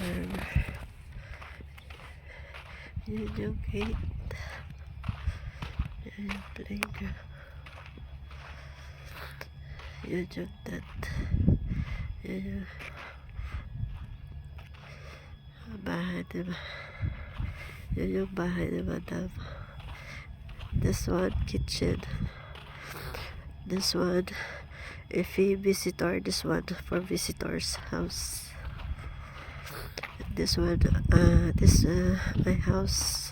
Ayan. Yan yung gate. Yan yung playground. Yan yung tent. Yan yung bahay, diba? Yan yung bahay ni Madam. This one, kitchen. This one, if we visitor, this one for visitors house. This one, my house.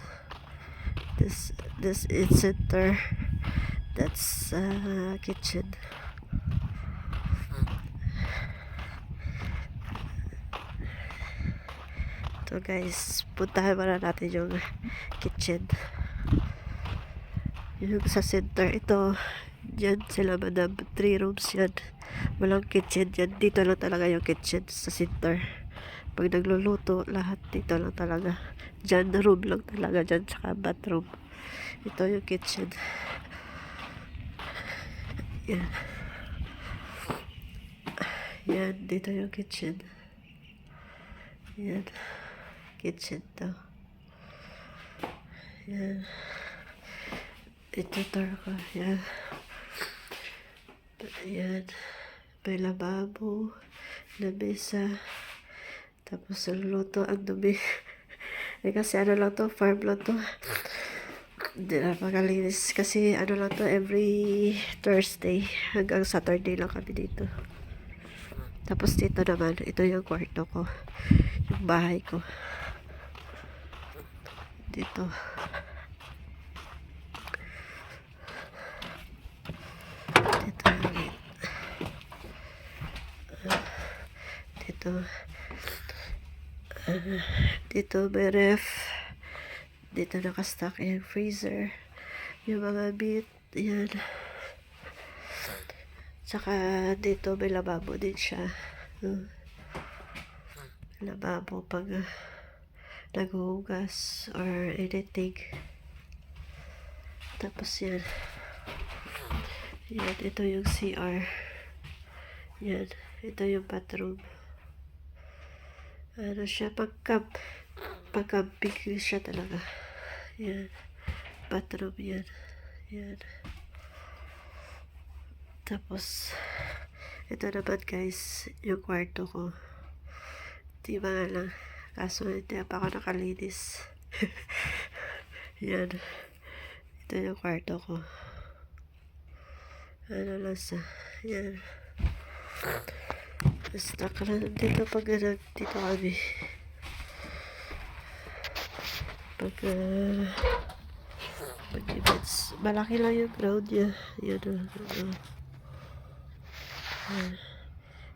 This is center. That's kitchen. So guys, puntahan muna natin yung kitchen. Yung sa center, ito, dyan sila Madam, 3 rooms yan. Walang kitchen yan. Dito lang talaga yung kitchen sa center. Pag nagluluto, lahat dito lang talaga. Dyan, room lang talaga. Dyan, saka bathroom. Ito yung kitchen. Yan. Yan, dito yung kitchen. Yan. Kitchen to. Yan. Ito ko. Yan. Yan. May lababo. Lamesa. Tapos luto ang dumi. Eh, kasi ano lang to, farm lang to. Hindi na magalinis. Kasi ano lang to, every Thursday hanggang Saturday lang kami dito. Tapos dito naman, ito yung kwarto ko. Yung bahay ko. Dito. Dito. Dito may ref. Dito nakastock yung freezer. Yung mga meat. Yan. Tsaka dito may lababo din siya. Lababo pag naghuhugas or anything. Tapos yan. Yan. Ito yung CR. Yan. Ito yung bathroom. Ano siya, pagkamping siya talaga. Yan. Bathroom yan. Yan. Tapos, ito naman guys, yung kwarto ko. Di ba nga lang, kaso hindi pa ako nakalinis. Yan. Ito yung kwarto ko. Ano lang sa, yan. Stuck lang dito pag dito kami. Pag events, malaki lang yung ground niya. Yan.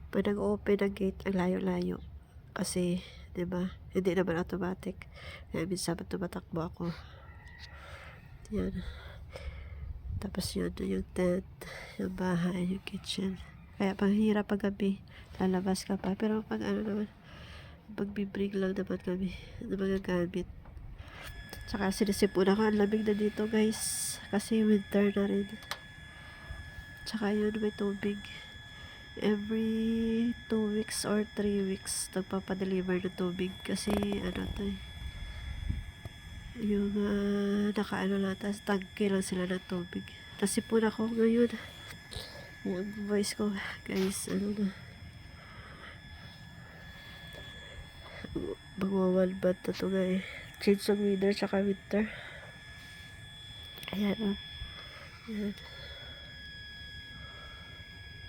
Pag nag-open ang gate, ang layo-layo. Kasi, diba, hindi naman automatic. Kaya minsan tumatakbo ako. Yan. Tapos yun, yung tent, yung bahay, yung kitchen. Kaya pag hirap pag gabi, lalabas ka pa. Pero pag ano naman, magbibring lang naman kami ng mga gamit. Tsaka sinisipuna ko, ang lamig na dito guys. Kasi winter na rin. Tsaka yun, may tubig. Every 2 weeks or 3 weeks, nagpapadeliver ng tubig. Kasi ano to yung nakaano lang, tas tangke lang sila ng tubig. Nasipuna ko ngayon. Yung voice ko, guys, ano na. Magwawalbat na to guys. Change of weather tsaka winter. Ayan o. Ayan.